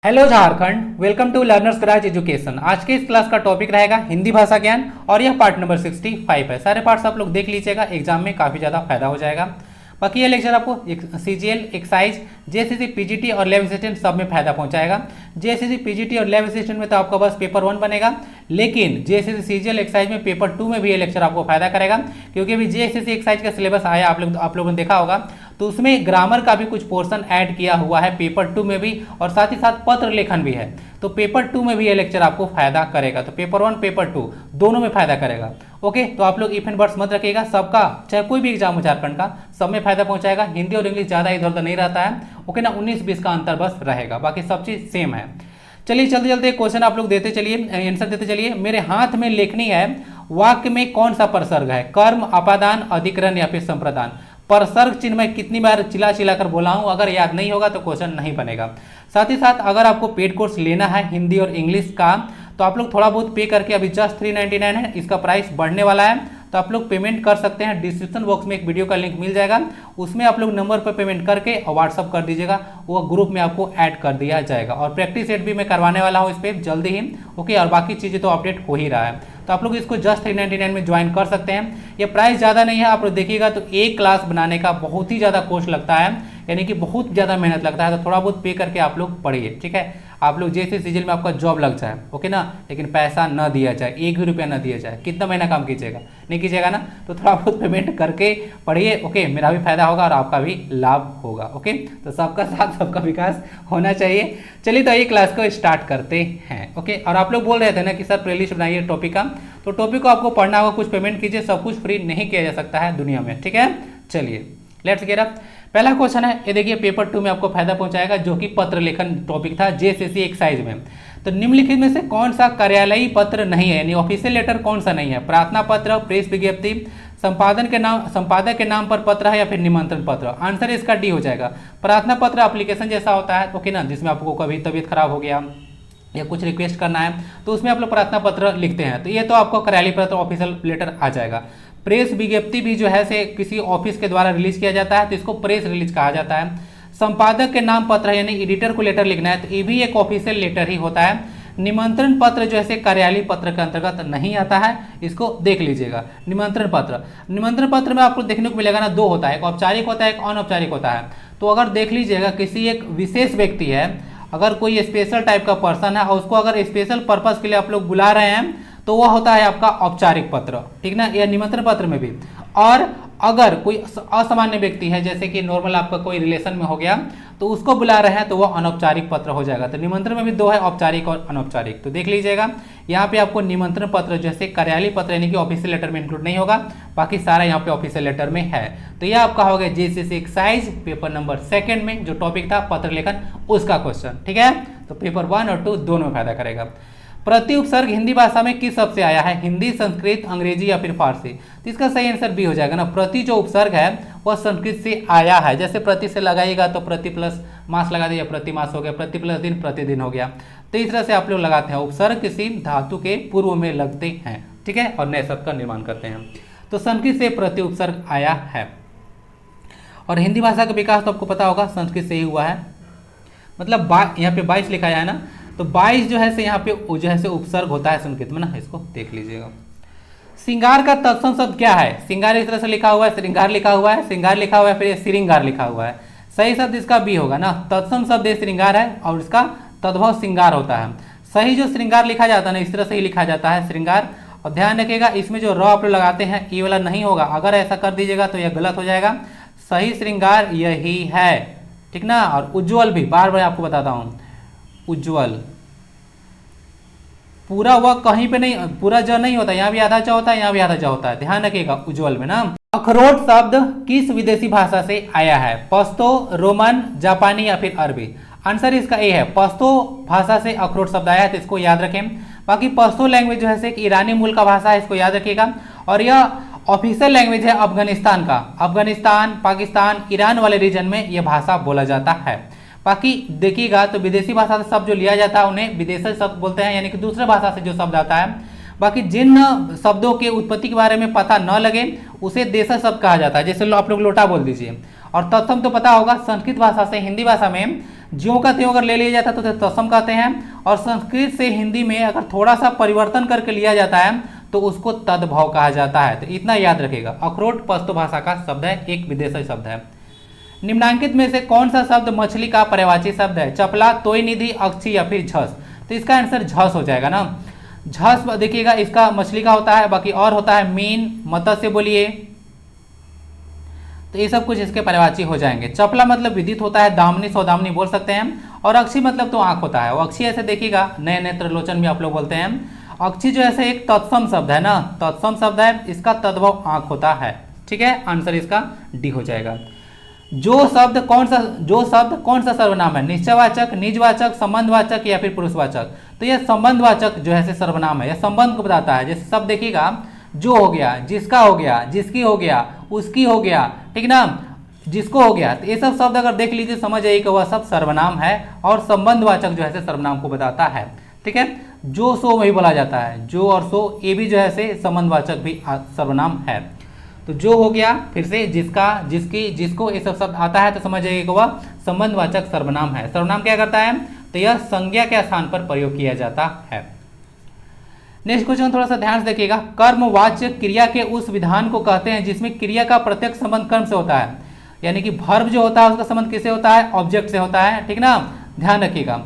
Hello Jharkhand, welcome to learners कराज education. आज के इस क्लास का टॉपिक रहेगा हिंदी भाषा ज्ञान और यह पार्ट नंबर 65 है। सारे पार्ट्स आप लोग देख लीजिएगा, एग्जाम में काफ़ी ज़्यादा फायदा हो जाएगा। बाकी ये लेक्चर आपको सीजीएल, एक्साइज, जेएसएससी, पीजीटी और लैब असिस्टेंट सब में फायदा पहुंचाएगा। जेएसएससी, पीजीटी और लैब असिस्टेंट में तो आपका बस पेपर 1 बनेगा, लेकिन जेएसएससी, सीजीएल, एक्साइज में पेपर 2 में भी ये लेक्चर आपको फायदा करेगा, क्योंकि अभी जेएसएससी एक्साइज का सिलेबस आया, आप लोगों ने देखा होगा, तो उसमें ग्रामर का भी कुछ पोर्शन ऐड किया हुआ है पेपर 2 में भी, और साथ ही साथ पत्र लेखन भी है। तो पेपर 2 में भी ये लेक्चर आपको फायदा करेगा। तो पेपर 1, पेपर 2 दोनों में फायदा करेगा। ओके, तो आप लोग इफ एंड बट्स मत रखिएगा, सबका चाहे कोई भी एग्जाम हो झारखंड का, सब में फायदा पहुंचाएगा। हिंदी और इंग्लिश ज़्यादा इधर उधर नहीं रहता है। ओके ना, 19-20 का अंतर बस रहेगा, बाकी सब चीज़ सेम है। चलिए चलते चलते क्वेश्चन आप लोग देते चलिए, आंसर देते चलिए। मेरे हाथ में लेखनी है, वाक्य में कौन सा प्रसर्ग है? कर्म, अपादान, अधिकरण या फिर संप्रदान? प्रसर्ग चिन्ह मैं कितनी बार चिल्ला चिल्ला कर बोला हूं, अगर याद नहीं होगा तो क्वेश्चन नहीं बनेगा। साथ ही साथ अगर आपको पेड कोर्स लेना है हिंदी और इंग्लिश का, तो आप लोग थोड़ा बहुत पे करके, अभी जस्ट 399 है, इसका प्राइस बढ़ने वाला है, तो आप लोग पेमेंट कर सकते हैं। डिस्क्रिप्शन बॉक्स में एक वीडियो का लिंक मिल जाएगा, उसमें आप लोग नंबर पर पेमेंट करके व्हाट्सअप कर दीजिएगा, वो ग्रुप में आपको ऐड कर दिया जाएगा। और प्रैक्टिस सेट भी मैं करवाने वाला हूँ इस पर जल्दी ही। ओके, और बाकी चीज़ें तो अपडेट हो ही रहा है, तो आप लोग इसको जस्ट 399 में ज्वाइन कर सकते हैं। ये प्राइस ज़्यादा नहीं है, आप लोग देखिएगा तो एक क्लास बनाने का बहुत ही ज़्यादा कॉस्ट लगता है, यानी कि बहुत ज़्यादा मेहनत लगता है। तो थोड़ा बहुत पे करके आप लोग पढ़िए, ठीक है। आप लोग जैसे सीजन में आपका जॉब लग जाए, ओके ना, लेकिन पैसा न दिया जाए, एक भी रुपया न दिया जाए। कितना महीना काम कीजिएगा? नहीं कीजिएगा ना, तो थोड़ा बहुत पेमेंट करके पढ़िए। ओके, मेरा भी फायदा होगा और आपका भी लाभ होगा। ओके, तो सबका साथ सबका विकास होना चाहिए। चलिए तो ये क्लास को स्टार्ट करते हैं। ओके, और आप लोग बोल रहे थे ना कि सर प्लेलिस्ट बनाइए टॉपिक का, तो टॉपिक को आपको पढ़ना होगा, कुछ पेमेंट कीजिए, सब कुछ फ्री नहीं किया जा सकता है दुनिया में, ठीक है। चलिए लेट्स गेट अप। पहला क्वेश्चन है, ये देखिए पेपर 2 में आपको फायदा पहुंचाएगा, जो कि पत्र लेखन टॉपिक था जेएसएससी एक्साइज में। तो निम्नलिखित में से कौन सा कार्यालयी पत्र नहीं है, यानी ऑफिशियल लेटर कौन सा नहीं है? प्रार्थना पत्र, प्रेस विज्ञप्ति, संपादक के नाम पर पत्र है, या फिर निमंत्रण पत्र? आंसर इसका डी हो जाएगा। प्रार्थना पत्र एप्लीकेशन जैसा होता है, ओके ना, जिसमें आपको कभी तबीयत खराब हो गया या कुछ रिक्वेस्ट करना है, तो उसमें आप लोग प्रार्थना पत्र लिखते हैं, तो ये तो आपको कार्यालय पत्र, ऑफिशियल लेटर आ जाएगा। प्रेस विज्ञप्ति भी जो है से किसी ऑफिस के द्वारा रिलीज किया जाता है, तो इसको प्रेस रिलीज कहा जाता है। संपादक के नाम पत्र है, यानी एडिटर को लेटर लिखना है, तो ये भी एक ऑफिशियल लेटर ही होता है। निमंत्रण पत्र जो है कार्यालय पत्र के अंतर्गत नहीं आता है, इसको देख लीजिएगा। निमंत्रण पत्र में आपको देखने को मिलेगा ना, दो होता है, एक औपचारिक होता है, एक अनौपचारिक होता है। तो अगर देख लीजिएगा, किसी एक विशेष व्यक्ति है, अगर कोई स्पेशल टाइप का पर्सन है और उसको अगर स्पेशल पर्पस के लिए आप लोग बुला रहे हैं, तो वह होता है आपका औपचारिक पत्र, ठीक ना, या निमंत्रण पत्र में भी। और अगर कोई असामान्य व्यक्ति है, जैसे कि नॉर्मल आपका कोई रिलेशन में हो गया, तो उसको बुला रहे हैं, तो वह अनौपचारिक पत्र हो जाएगा। तो निमंत्रण में भी दो है, औपचारिक और अनौपचारिक। तो देख लीजिएगा, यहाँ पे आपको निमंत्रण पत्र जैसे कार्यालय पत्र यानी कि ऑफिशियल लेटर में इंक्लूड नहीं होगा, बाकी सारा यहाँ पे ऑफिशियल लेटर में है। तो यह आपका हो गया जेएसएससी एक्साइज पेपर नंबर 2 में जो टॉपिक था पत्र लेखन, उसका क्वेश्चन, ठीक है। तो पेपर 1 और 2 दोनों में फायदा करेगा। प्रति उपसर्ग हिंदी भाषा में किस शब्द से आया है? हिंदी, संस्कृत, अंग्रेजी या फिर फारसी? तो इसका सही आंसर बी हो जाएगा ना। प्रति जो उपसर्ग है वह संस्कृत से आया है। जैसे प्रति से लगाइएगा तो प्रति प्लस मास लगा दीजिए, प्रति मास हो गया, प्रति प्लस दिन प्रतिदिन हो गया। तो इस तरह से आप लोग लगाते हैं, उपसर्ग किसी धातु के पूर्व में लगते हैं, ठीक है, और नए शब्द का निर्माण करते हैं। तो संस्कृत से प्रति उपसर्ग आया है। और हिंदी भाषा का विकास तो आपको पता होगा संस्कृत से ही हुआ है। मतलब यहाँ पे 22 लिखा है ना, तो 22 जो है से यहाँ पे जो है से उपसर्ग होता है संस्कृत में ना, इसको देख लीजिएगा। श्रृंगार का तत्सम शब्द क्या है? श्रृंगार इस तरह से लिखा हुआ है, श्रृंगार लिखा हुआ है, श्रृंगार लिखा हुआ है, फिर श्रृंगार लिखा हुआ है। सही शब्द इसका बी होगा ना। तत्सम शब्द श्रृंगार है और इसका तद्भव श्रृंगार होता है। सही जो श्रृंगार लिखा जाता है ना, इस तरह से ही लिखा जाता है श्रृंगार। और ध्यान रखिएगा, इसमें जो र आप लोग लगाते हैं ये वाला नहीं होगा, अगर ऐसा कर दीजिएगा तो यह गलत हो जाएगा। सही श्रृंगार यही है, ठीक ना। और उज्ज्वल भी बार बार आपको बताता हूँ, उज्ज्वल पूरा वह कहीं पे नहीं, पूरा ज नहीं होता, यहाँ भी आधा ज होता है, यहाँ भी आधा ज होता है, ध्यान रखिएगा उज्ज्वल में ना। अखरोट शब्द किस विदेशी भाषा से आया है? पश्तो, रोमन, जापानी या फिर अरबी? आंसर इसका ए है, पश्तो भाषा से अखरोट शब्द आया है, तो इसको याद रखें। बाकी पश्तो लैंग्वेज जो है ईरानी मूल का भाषा है, इसको याद रखिएगा। और यह ऑफिशियल लैंग्वेज है अफगानिस्तान का। अफगानिस्तान, पाकिस्तान, ईरान वाले रीजन में यह भाषा बोला जाता है। बाकी देखिएगा तो विदेशी भाषा से शब्द जो लिया जाता है उन्हें विदेशी शब्द बोलते हैं, यानी कि दूसरे भाषा से जो शब्द आता है। बाकी जिन शब्दों के उत्पत्ति के बारे में पता न लगे उसे देशज शब्द कहा जाता है, जैसे आप लोग लोटा बोल दीजिए। और तत्सम तो पता होगा, संस्कृत भाषा से हिंदी भाषा में ज्यों का त्यों अगर ले लिया जाता है तो उसे तत्सम कहते हैं, और संस्कृत से हिंदी में अगर थोड़ा सा परिवर्तन करके लिया जाता है तो उसको तद्भव कहा जाता है। तो इतना याद रखिएगा। अखरोट पश्तो भाषा का शब्द है, एक विदेशी शब्द है। निम्नांकित में से कौन सा शब्द मछली का पर्यायवाची शब्द है? चपला, तोय निधि, अक्षी या फिर झस? तो इसका आंसर झस हो जाएगा ना। झस देखिएगा इसका मछली का होता है, बाकी और होता है मीन, मत्स्य बोलिए, तो ये सब कुछ इसके पर्यायवाची हो जाएंगे। चपला मतलब विदित होता है, दामनी सौदामनी बोल सकते हैं, और अक्षी मतलब तो आंख होता है। वो अक्षी ऐसे देखिएगा नए नेत्रलोचन भी आप लोग बोलते हैं। अक्षी जो ऐसे एक तत्सम शब्द है ना, तत्सम शब्द है, इसका तद्भव आंख होता है। ठीक है, आंसर इसका डी हो जाएगा। जो शब्द कौन सा सर्वनाम है? निश्चयवाचक, निजवाचक, संबंधवाचक या फिर पुरुषवाचक? तो यह संबंधवाचक जो है सर्वनाम है, यह संबंध को बताता है। जैसे शब्द देखिएगा, जो हो गया, जिसका हो गया, जिसकी हो गया, उसकी हो गया, ठीक ना, जिसको हो गया, तो ये सब शब्द अगर देख लीजिए समझ आइए कि वह सब सर्वनाम है, और संबंधवाचक जो है सर्वनाम को बताता है। ठीक है, जो सो वही बोला जाता है, जो और सो ये भी जो है संबंधवाचक भी सर्वनाम है। तो जो हो गया, फिर से जिसका, जिसकी, जिसको, ये सब शब्द आता है तो समझ जाइए कि वह संबंधवाचक सर्वनाम है। सर्वनाम क्या करता है? तो यह संज्ञा के स्थान पर प्रयोग किया जाता है। नेक्स्ट क्वेश्चन थोड़ा सा ध्यान से देखिएगा। कर्मवाच्य क्रिया के उस विधान को कहते हैं जिसमें क्रिया का प्रत्यक्ष संबंध कर्म से होता है, यानी कि वर्ब जो होता है उसका संबंध किससे होता है? ऑब्जेक्ट से होता है। ठीक ना, ध्यान रखिएगा।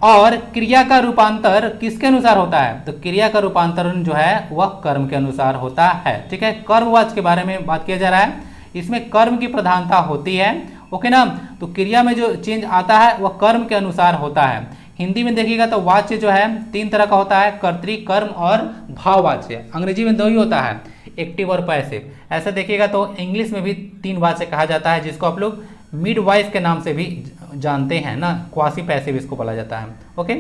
और क्रिया का रूपांतर किसके अनुसार होता है? तो क्रिया का रूपांतरण जो है वह कर्म के अनुसार होता है। ठीक है, कर्मवाच्य के बारे में बात किया जा रहा है, इसमें कर्म की प्रधानता होती है। ओके ना, तो क्रिया में जो चेंज आता है वह कर्म के अनुसार होता है। हिंदी में देखिएगा तो वाच्य जो है 3 तरह का होता है, कर्तृ, कर्म और भाववाच्य। अंग्रेजी में 2 ही होता है, एक्टिव और पैसिव। ऐसा देखिएगा तो इंग्लिश में भी 3 वाच्य कहा जाता है, जिसको आप लोग मिड वॉइस के नाम से भी जानते हैं ना, क्वासी पैसिव इसको बोला जाता है। ओके,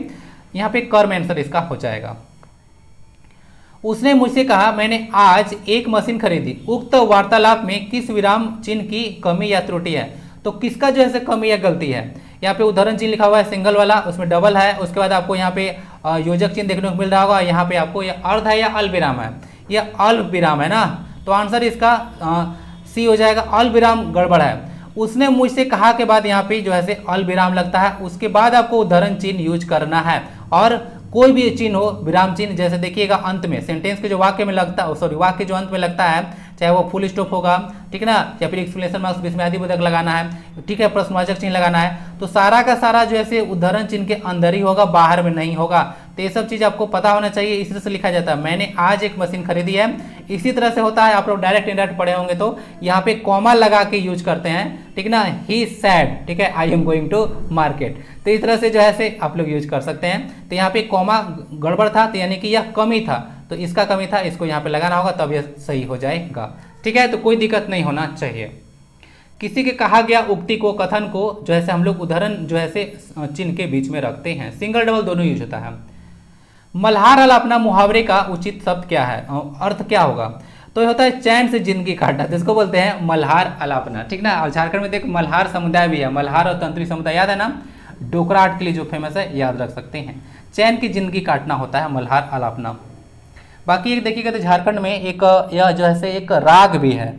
यहाँ पे कर्म आंसर इसका हो जाएगा। उसने मुझसे कहा, मैंने आज एक मशीन खरीदी। उक्त वार्तालाप में किस विराम चिन्ह की कमी या त्रुटि है? तो किसका जो है कमी या गलती है? यहाँ पे उदाहरण चिन्ह लिखा हुआ है सिंगल वाला, उसमें डबल है, उसके बाद आपको यहाँ पे योजक चिन्ह देखने को मिल रहा होगा। यहाँ पे आपको यह अर्ध है या अल्प विराम है? यह अल्प विराम है ना, तो आंसर इसका सी हो जाएगा। अल्प विराम गड़बड़ है। उसने मुझसे कहा के बाद यहाँ पे जो है अल्प विराम लगता है, उसके बाद आपको उदाहरण चिन्ह यूज करना है। और कोई भी चिन्ह हो, विराम चिन्ह, जैसे देखिएगा अंत में सेंटेंस के जो वाक्य में लगता है, सॉरी वाक्य जो अंत में लगता है, चाहे वो फुल स्टॉप होगा, ठीक है ना, या फिर एक्सप्लेनेशन मार्क्स बीच में आदिबोधक लगाना है, ठीक है, प्रश्नवाचक चिन्ह लगाना है, तो सारा का सारा जो है उदाहरण चिन्ह के अंदर ही होगा, बाहर में नहीं होगा। तो ये सब चीज़ आपको पता होना चाहिए। इसी तरह से लिखा जाता है, मैंने आज एक मशीन खरीदी है। इसी तरह से होता है, आप लोग डायरेक्ट इनडायरेक्ट पढ़े होंगे तो यहाँ पे कॉमा लगा के यूज करते हैं, ठीक ना, ही सैड, ठीक है, I am going to market. तो इस तरह से जो है आप लोग यूज कर सकते हैं। तो यहाँ पे कॉमा गड़बड़ था, तो यानी कि यह कमी था, तो इसका कमी था, इसको यहाँ पे लगाना होगा, तब यह सही हो जाएगा। ठीक है, तो कोई दिक्कत नहीं होना चाहिए। किसी के कहा गया उक्ति को, कथन को जो है हम लोग उदाहरण जो है चिन्ह के बीच में रखते हैं। सिंगल डबल दोनों यूज होता है। मल्हार अलापना मुहावरे का उचित शब्द क्या है, अर्थ क्या होगा? तो ये होता है चैन से जिंदगी काटना, जिसको बोलते हैं मल्हार अलापना। ठीक ना, और झारखंड में देख मल्हार समुदाय भी है, मल्हार और तंत्री समुदाय, याद है ना, डोकरा आर्ट के लिए जो फेमस है, याद रख सकते हैं। चैन की जिंदगी काटना होता है मल्हार अलापना। बाकी एक देखिएगा तो झारखंड में एक यह जो है एक राग भी है।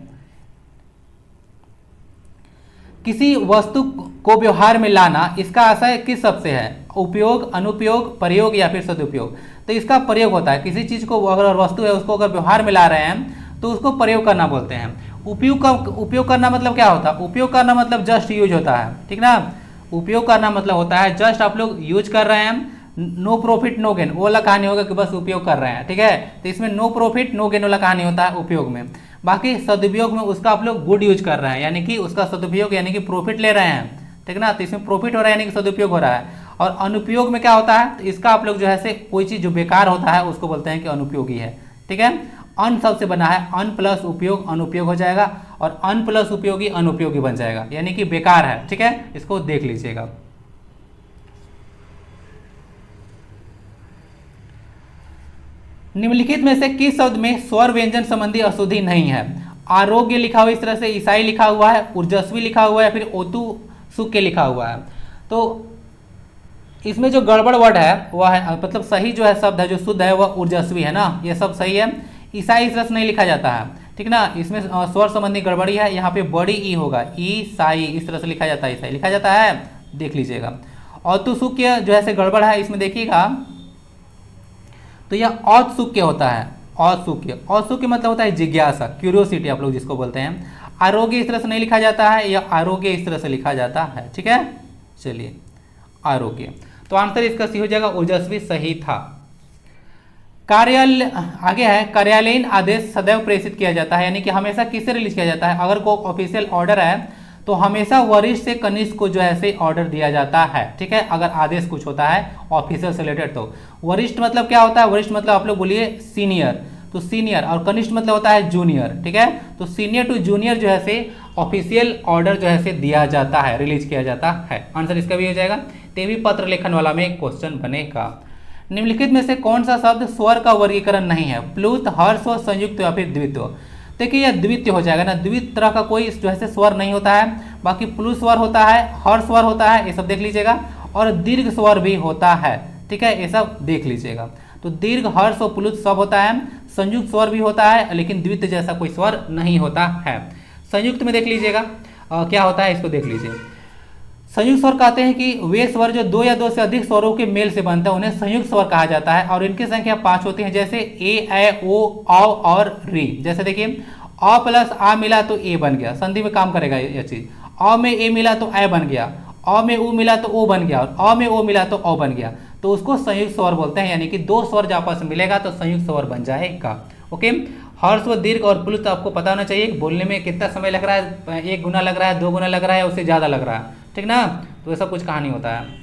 किसी वस्तु को व्यवहार में लाना, इसका आशय किस शब्द से है? उपयोग, अनुपयोग, प्रयोग या फिर सदुपयोग? तो इसका प्रयोग होता है। किसी चीज को अगर वस्तु है उसको अगर व्यवहार में ला रहे हैं तो उसको प्रयोग करना बोलते हैं। उपयोग करना मतलब क्या होता है? उपयोग करना मतलब जस्ट यूज होता है, ठीक ना। उपयोग करना मतलब होता है जस्ट आप लोग यूज कर रहे हैं, नो प्रॉफिट नो गेन, वो वाला कहानी होगा कि बस उपयोग कर रहे हैं, ठीक है। तो इसमें नो प्रॉफिट नो गेन वाला कहानी होता है उपयोग में। बाकी सदुपयोग में उसका आप लोग गुड यूज कर रहे हैं, यानी कि उसका सदुपयोग यानी कि प्रॉफिट ले रहे हैं, ठीक ना। तो इसमें प्रॉफिट हो रहा है यानी कि सदुपयोग हो रहा है। और अनुपयोग में क्या होता है? तो इसका आप लोग जो है कोई चीज जो बेकार होता है उसको बोलते हैं कि अनुपयोगी है, ठीक है। अन शब्द से बना है, अन प्लस उपयोग अनुपयोग हो जाएगा, और अन प्लस उपयोगी अनुपयोगी बन जाएगा, यानी कि बेकार है, ठीक है। इसको देख लीजिएगा। निम्नलिखित में से किस शब्द में स्वर व्यंजन संबंधी अशुद्धि नहीं है? आरोग्य लिखा हुआ इस तरह से, ईसाई लिखा हुआ है, ऊर्जस्वी लिखा हुआ है, फिर ओतु सुख के लिखा हुआ है। तो इसमें जो गड़बड़ वर्ड है वह है, मतलब सही जो है शब्द है जो शुद्ध है वह ऊर्जस्वी है ना, ये सब सही है। ईसाई इस तरह से नहीं लिखा जाता है, ठीक ना। इसमें स्वर संबंधी गड़बड़ी है, यहाँ पे बड़ी ई होगा, ईसाई इस तरह से लिखा जाता है, ईसाई लिखा जाता है देख लीजिएगा। औत्सुक्य जो है से गड़बड़ है, इसमें देखिएगा तो यह औत्सुक्य होता है। औत्सुक्य, औत्सुक्य मतलब होता है जिज्ञासा, क्यूरियोसिटी आप लोग जिसको बोलते हैं। आरोग्य इस तरह से नहीं लिखा जाता है, यह आरोग्य इस तरह से लिखा जाता है, ठीक है। चलिए आरोग्य, तो आंसर इसका सी हो जाएगा, ओजस्वी सही था। कार्यालय आगे है, कार्यालयीन आदेश सदैव प्रेषित किया जाता है, यानी कि हमेशा किससे रिलीज किया जाता है? अगर कोई ऑफिशियल ऑर्डर है तो हमेशा वरिष्ठ से कनिष्ठ को जो है से ऑर्डर दिया जाता है, ठीक है। अगर आदेश कुछ होता है ऑफिसर से रिलेटेड तो वरिष्ठ मतलब क्या होता है? वरिष्ठ मतलब आप लोग बोलिए सीनियर, तो सीनियर, और कनिष्ठ मतलब होता है जूनियर, ठीक है। तो सीनियर टू जूनियर जो है से ऑफिशियल ऑर्डर जो है से दिया जाता है, रिलीज किया जाता है। आंसर इसका भी हो जाएगा। ते भी पत्र लेखन वाला में क्वेश्चन बनेगा। निम्नलिखित में से कौन सा शब्द स्वर का वर्गीकरण नहीं है? प्लुत, हर्ष, संयुक्त या फिर द्वित्व। देखिए यह द्वितीय हो जाएगा ना, द्वित तरह का कोई जो है से स्वर नहीं होता है। बाकी प्लुत स्वर होता है, हर्ष स्वर होता है, ये सब देख लीजिएगा, और दीर्घ स्वर भी होता है, ठीक है, ये सब देख लीजिएगा। तो दीर्घ, हर्ष और प्लुत सब होता है, संयुक्त स्वर भी होता है, लेकिन द्वितीय जैसा कोई स्वर नहीं होता है। संयुक्त में देख लीजिएगा क्या होता है, इसको देख लीजिए। संयुक्त स्वर कहते हैं कि वे स्वर जो दो या दो से अधिक स्वरों के मेल से बनते हैं उन्हें संयुक्त स्वर कहा जाता है, और इनकी संख्या 5 होती है, जैसे ए, ऐ, ओ, औ और री। जैसे देखिए अ प्लस आ मिला तो ए बन गया, संधि में काम करेगा यह चीज। अ में ए मिला तो ऐ बन गया, अ में उ मिला तो ओ बन गया, और अ में ओ मिला तो औ बन गया, तो उसको संयुक्त स्वर बोलते हैं। यानी कि दो स्वर जब आपस में मिलेगा तो संयुक्त स्वर बन जाएगा। ओके, हर्ष व दीर्घ और प्लुत आपको पता होना चाहिए बोलने में कितना समय लग रहा है, 1 गुना लग रहा है, 2 गुना लग रहा है, उससे ज़्यादा लग रहा है, ठीक ना। तो ऐसा कुछ कहानी होता है।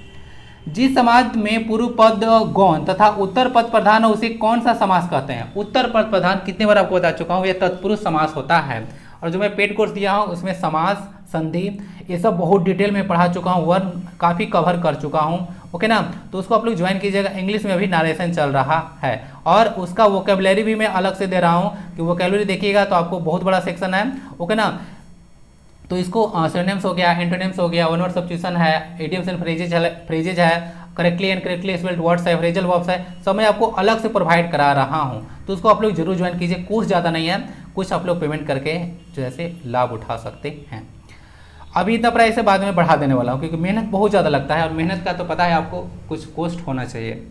जिस समाज में पूर्व पद गौण तथा उत्तर पद प्रधान हो उसे कौन सा समास कहते हैं? उत्तर पद प्रधान कितने बार आपको बता चुका हूँ, यह तत्पुरुष समास होता है। और जो मैं पेड कोर्स दिया हूँ उसमें समास, संधि, ये सब बहुत डिटेल में पढ़ा चुका हूँ, वर्ड काफ़ी कवर कर चुका हूँ, ओके ना। तो उसको आप लोग ज्वाइन कीजिएगा, इंग्लिश में अभी नारेशन चल रहा है, और उसका वोकेबलरी भी मैं अलग से दे रहा हूँ कि वोकेबलरी देखिएगा तो आपको बहुत बड़ा सेक्शन है, ओके ना। तो इसको सिनोनिम्स हो गया, एंटोनिम्स हो गया, वन वर्ड सब्स्टिट्यूशन है, इडियम्स एंड फ्रेजेज है, correctly and correctly spelled words है, फ्रेजल वर्ब्स है, सब मैं आपको अलग से प्रोवाइड करा रहा हूँ। तो उसको आप लोग जरूर ज्वाइन कीजिए, कोर्स ज़्यादा नहीं है, कुछ आप लोग पेमेंट करके जो है लाभ उठा सकते हैं। अभी इतना प्राइस से बाद में बढ़ा देने वाला हूँ, क्योंकि मेहनत बहुत ज़्यादा लगता है, और मेहनत का तो पता है आपको, कुछ कॉस्ट होना चाहिए।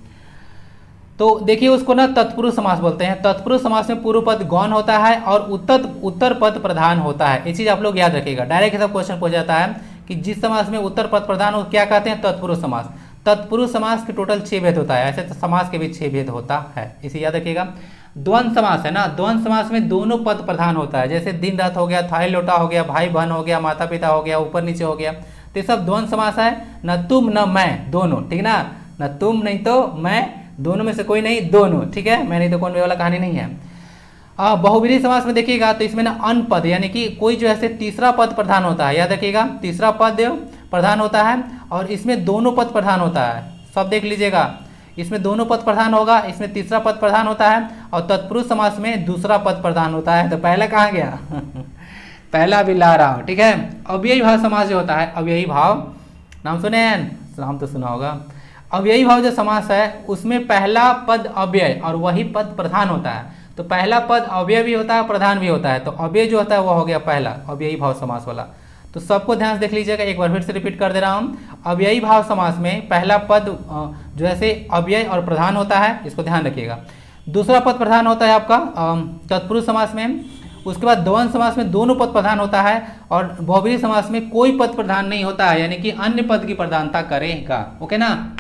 तो देखिए उसको ना तत्पुरुष समास बोलते हैं। तत्पुरुष समास में पूर्व पद गौण होता है और उत्तर पद प्रधान होता है। ये चीज आप लोग याद रखिएगा, डायरेक्ट सब क्वेश्चन पूछ जाता है कि जिस समास में उत्तर पद प्रधान हो क्या कहते हैं? तत्पुरुष समास। तत्पुरुष समास के टोटल 6 भेद होता है, ऐसे तो समास के भी 6 भेद होता है, इसे याद रखिएगा। द्वंद्व समास है ना, द्वंद्व समास में दोनों पद प्रधान होता है, जैसे दिन रात हो गया, थाली लोटा हो गया, भाई बहन हो गया, माता पिता हो गया, ऊपर नीचे हो गया, तो ये सब द्वंद्व समास है। न तुम न मैं, दोनों, ठीक ना, न तुम नहीं तो मैं, दोनों में से कोई नहीं, दोनों, ठीक है, मैं नहीं तो कौन वाला कहानी नहीं है। बहुब्रीहि समास में देखिएगा तो इसमें ना अन पद, यानी कि कोई जो है तीसरा पद प्रधान होता है, याद रखिएगा, तीसरा पद प्रधान होता है, और इसमें दोनों पद प्रधान होता है, सब देख लीजिएगा, इसमें दोनों पद प्रधान होगा, इसमें तीसरा पद प्रधान होता है, और तत्पुरुष समास में दूसरा पद प्रधान होता है। तो पहला कहाँ गया? पहला भी ला रहा हूँ, ठीक है। अव्ययी भाव समास जो होता है, अव्ययी भाव नाम सुने हैं, नाम तो सुना होगा। अव्ययी भाव जो समास है उसमें पहला पद अव्यय और वही पद प्रधान होता है। तो पहला पद अव्यय भी होता है, प्रधान भी होता है, तो अव्यय जो होता है वो हो गया पहला अव्ययी भाव समास वाला। तो सबको ध्यान से देख लीजिएगा, एक बार फिर से रिपीट कर दे रहा हूँ। अव्ययी भाव समास में पहला पद जो है अव्यय और प्रधान होता है, इसको ध्यान रखिएगा। दूसरा पद प्रधान होता है आपका तत्पुरुष समास में। उसके बाद द्वंद्व समास में दोनों पद प्रधान होता है, और बहुब्रीहि समास में कोई पद प्रधान नहीं होता है, यानी कि अन्य पद की प्रधानता करेगा, ओके ना।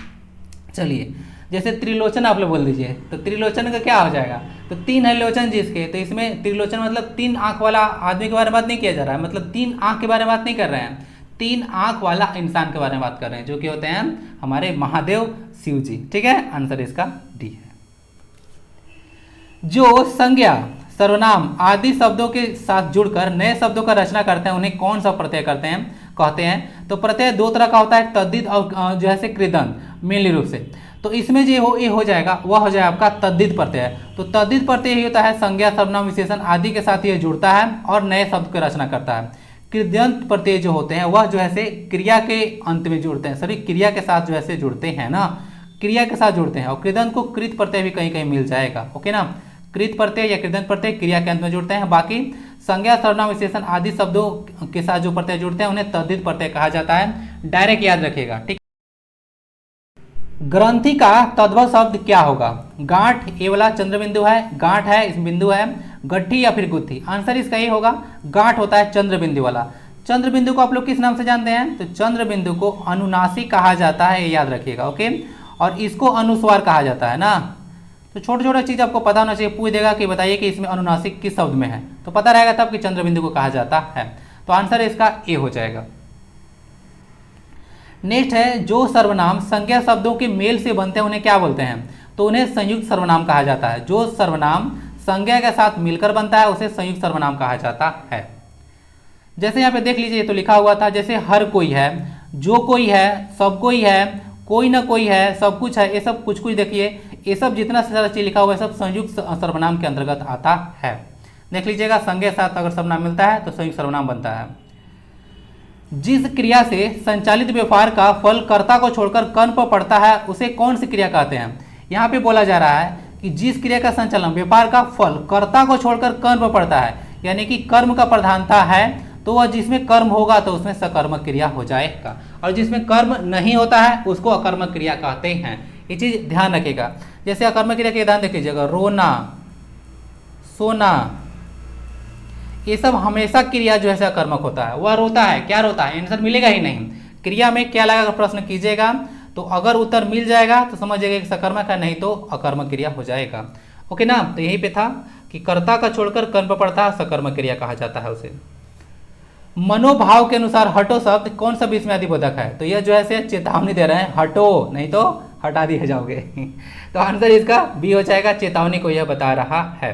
चलिए जैसे त्रिलोचन आप लोग बोल दीजिए, तो त्रिलोचन का क्या हो जाएगा? तो 3 है लोचन जिसके, तो इसमें त्रिलोचन मतलब 3 आंख वाला आदमी के बारे में बात नहीं किया जा रहा है, मतलब 3 आंख के बारे में बात नहीं कर रहे हैं, 3 आंख वाला इंसान के बारे में बात कर रहे हैं, जो कि होते हैं हमारे महादेव शिव जी, ठीक है। आंसर इसका डी है। जो संज्ञा, सर्वनाम आदि शब्दों के साथ जुड़कर नए शब्दों का रचना करते हैं उन्हें कौन सा प्रत्यय कहते हैं? तो प्रत्यय 2 तरह का होता है, तद्धित और जो है कृदंत, मेनली रूप से। तो इसमें जो ये हो जाएगा वह हो जाएगा आपका तद्धित प्रत्यय। तो तद्धित प्रत्यय ही होता है संज्ञा, सर्वनाम, विशेषण आदि के साथ ये जुड़ता है और नए शब्द की रचना करता है। कृदंत प्रत्यय जो होते हैं वह जो है क्रिया के अंत में जुड़ते हैं, सभी क्रिया के साथ जो है जुड़ते हैं ना, क्रिया के साथ जुड़ते हैं। और कृदंत को कृत प्रत्यय भी कहीं कहीं मिल जाएगा, ओके ना। कृत प्रत्यय या कृदंत प्रत्यय क्रिया के अंत में जुड़ते हैं। बाकी संज्ञा, सर्वनाम, विशेषण आदि शब्दों के साथ जो प्रत्यय जुड़ते हैं उन्हें तद्धित प्रत्यय कहा जाता है। डायरेक्ट याद रखिएगा, ठीक। ग्रंथि का तद्भव शब्द क्या होगा? गांठ, ये वाला चंद्रबिंदु है, गांठ है, इस बिंदु है, गट्ठी या फिर गुत्थी। आंसर इसका ये होगा, गांठ होता है चंद्रबिंदु वाला। चंद्रबिंदु को आप लोग किस नाम से जानते हैं? तो चंद्रबिंदु को अनुनासिक कहा जाता है, ये याद रखिएगा, ओके। और इसको अनुस्वार कहा जाता है ना। तो छोटा छोटा चीज आपको पता होना चाहिए। पूछ देगा कि बताइए कि इसमें अनुनासिक किस शब्द में है, तो पता रहेगा तब कि चंद्रबिंदु को कहा जाता है। तो आंसर इसका ए हो जाएगा। नेक्स्ट है, जो सर्वनाम संज्ञा शब्दों के मेल से बनते हैं उन्हें क्या बोलते हैं? तो उन्हें संयुक्त सर्वनाम कहा जाता है। जो सर्वनाम संज्ञा के साथ मिलकर बनता है उसे संयुक्त सर्वनाम कहा जाता है। जैसे यहाँ पे देख लीजिए, तो लिखा हुआ था जैसे हर कोई है, जो कोई है, सब कोई है, कोई ना कोई है, सब कुछ है, ये सब कुछ देखिए, ये सब जितना सारा चीज लिखा हुआ है सब संयुक्त सर्वनाम के अंतर्गत आता है। देख लीजिएगा, संज्ञा के साथ अगर सर्वनाम मिलता है तो संयुक्त सर्वनाम बनता है। जिस क्रिया से संचालित व्यवहार का फल कर्ता को छोड़कर कर्म पर पड़ता है उसे कौन सी क्रिया कहते हैं? यहाँ पे बोला जा रहा है कि जिस क्रिया का संचालन व्यापार का फल कर्ता को छोड़कर कर्म पर पड़ता है, यानी कि कर्म का प्रधानता है, तो वह जिसमें कर्म होगा तो उसमें सकर्मक क्रिया हो जाएगा, और जिसमें कर्म नहीं होता है उसको अकर्मक क्रिया कहते हैं। ये चीज ध्यान रखिएगा। जैसे अकर्मक क्रिया के ध्यान देख लीजिएगा, रोना, सोना, ये सब हमेशा क्रिया जो है सकर्मक होता है। वह रोता है, क्या रोता है? आंसर मिलेगा ही नहीं। क्रिया में क्या लगा प्रश्न कीजिएगा, तो अगर उत्तर मिल जाएगा तो समझिएगा कि सकर्मक है, नहीं तो अकर्मक क्रिया हो जाएगा, ओके ना। तो यही पे था कि कर्ता का छोड़कर कर्म पर पड़ता है, सकर्मक क्रिया कहा जाता है उसे। मनोभाव के अनुसार हटो शब्द कौन सा विस्मयादिबोधक है? तो यह जो है चेतावनी दे रहे हैं, हटो नहीं तो हटा दिए जाओगे। तो आंसर इसका बी हो जाएगा, चेतावनी को यह बता रहा है।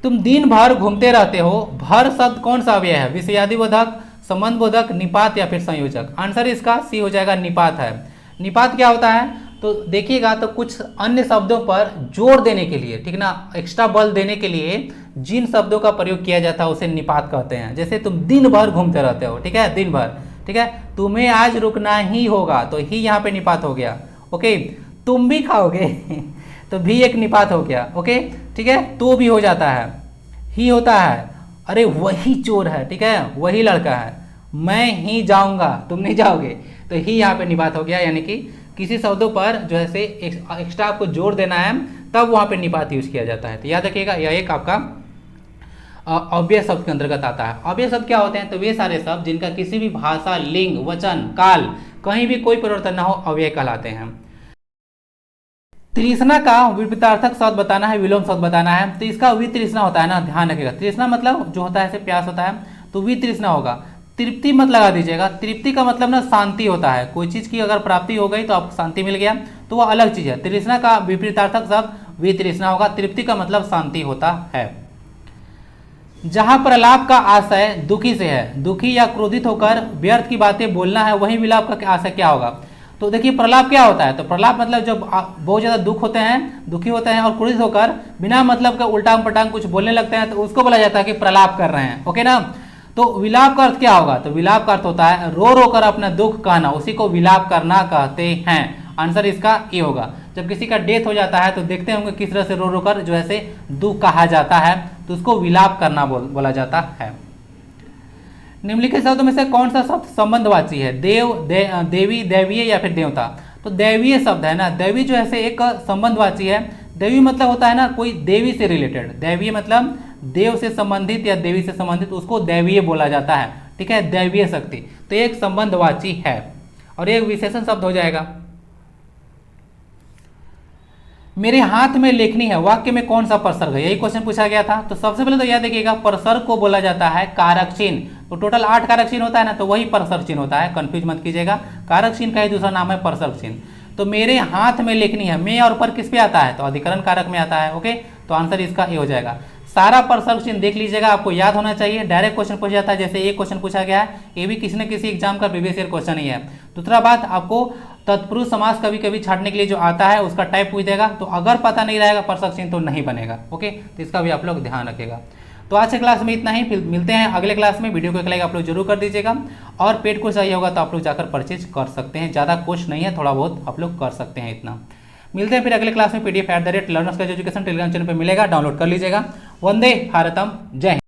तुम दिन भर घूमते रहते हो, भर शब्द कौन सा अव्यय है? विषयादिबोधक, संबंधबोधक, निपात या फिर संयोजक? आंसर इसका सी हो जाएगा, निपात है। निपात क्या होता है? तो देखिएगा, तो कुछ अन्य शब्दों पर जोर देने के लिए, ठीक ना, एक्स्ट्रा बल देने के लिए जिन शब्दों का प्रयोग किया जाता है उसे निपात कहते हैं। जैसे तुम दिन भर घूमते रहते हो, ठीक है, दिन भर, ठीक है, तुम्हें आज रुकना ही होगा, तो ही यहाँ पे निपात हो गया, ओके। तुम भी खाओगे तो भी एक निपात हो गया, ओके, ठीक है। तो भी हो जाता है, ही होता है, अरे वही चोर है, ठीक है, वही लड़का है, मैं ही जाऊंगा, तुम नहीं जाओगे, तो ही यहाँ पे निपात हो गया। यानी कि किसी शब्दों पर जो है से एक्स्ट्रा आपको जोर देना है, तब वहाँ पे निपात यूज किया जाता है। तो याद रखिएगा, यह एक आपका अव्यय शब्द के अंतर्गत आता है। अव्यय शब्द क्या होते हैं? तो वे सारे शब्द जिनका किसी भी भाषा, लिंग, वचन, काल कहीं भी कोई परिवर्तन न हो, अव्यय कहलाते हैं। तृष्णा का विपरीतार्थक शब्द बताना है, विलोम शब्द बताना है। तो इसका वितृष्णा होता है ना, ध्यान रखिएगा। तृष्णा मतलब जो होता है ऐसे प्यास होता है, तो वितृष्णा होगा। तृप्ति मत लगा दीजिएगा। तृप्ति का मतलब ना शांति होता है। कोई चीज की अगर प्राप्ति हो गई तो आपको शांति मिल गया, तो वह अलग चीज है। तृष्णा का विपरीतार्थक शब्द वितृष्णा होगा। तृप्ति का मतलब शांति होता है। जहां प्रलाप का आशय दुखी से है, दुखी या क्रोधित होकर व्यर्थ की बातें बोलना है, वही विलाप का आशय क्या होगा? तो देखिए, प्रलाप क्या होता है? तो प्रलाप मतलब जब बहुत ज्यादा दुख होते हैं, दुखी होते हैं और क्रोधित होकर बिना मतलब का उल्टांग पटांग कुछ बोलने लगते हैं, तो उसको बोला जाता है कि प्रलाप कर रहे हैं, ओके ना। तो विलाप का अर्थ क्या होगा? तो विलाप का अर्थ होता है रो रो कर अपना दुख कहना, उसी को विलाप करना कहते हैं। आंसर इसका ये होगा। जब किसी का डेथ हो जाता है तो देखते होंगे किस तरह से रो रो कर जो है से दुख कहा जाता है, तो उसको विलाप करना बोला जाता है। निम्नलिखित शब्दों में से कौन सा शब्द संबंधवाची है? देव, देवी, दैवीय या फिर देवता? तो दैवीय शब्द है ना। दैवी जो है एक संबंधवाची है। देवी मतलब होता है ना कोई देवी से रिलेटेड। दैवीय मतलब देव से संबंधित या देवी से संबंधित, उसको दैवीय बोला जाता है, ठीक है, दैवीय शक्ति। तो एक संबंधवाची है और एक विशेषण शब्द हो जाएगा। मेरे हाथ में लेखनी है, वाक्य में कौन सा परसर्ग है? यही क्वेश्चन पूछा गया था। तो सबसे पहले तो याद देखिएगा, परसर्ग को बोला जाता है कारक चिन्ह। तो टोटल 8 कारक चिन्ह होता है ना, तो वही परसर्ग चिन्ह होता है, कंफ्यूज मत कीजिएगा। कारक चिन्ह का ही दूसरा नाम है परसर्ग चिन्ह। तो मेरे हाथ में लेखनी है, में और पर किस पे आता है? तो अधिकरण कारक में आता है, ओके। तो आंसर इसका ये हो जाएगा। सारा परसर्ग चिन्ह देख लीजिएगा, आपको याद होना चाहिए। डायरेक्ट क्वेश्चन पूछा जाता है, जैसे एक क्वेश्चन पूछा गया है, ये भी किसी न किसी एग्जाम का प्रीवियस ईयर क्वेश्चन ही है। दूसरा बात, आपको तत्पुरुष समास कभी कभी छाटने के लिए जो आता है उसका टाइप पूछ देगा, तो अगर पता नहीं रहेगा परसर्ग चिन्ह तो नहीं बनेगा, ओके। तो इसका भी आप लोग ध्यान रखिएगा। तो आज के क्लास में इतना ही, फिर मिलते हैं अगले क्लास में। वीडियो को एक लाइक आप लोग जरूर कर दीजिएगा, और पेड कोर्स चाहिए होगा तो आप लोग जाकर परचेज कर सकते हैं। ज़्यादा कोर्स नहीं है, थोड़ा बहुत आप लोग कर सकते हैं, इतना। मिलते हैं फिर अगले क्लास में। PDF@learners का एजुकेशन टेलीग्राम चैनल पर मिलेगा, डाउनलोड कर लीजिएगा। वंदे भारतम, जय हिंद।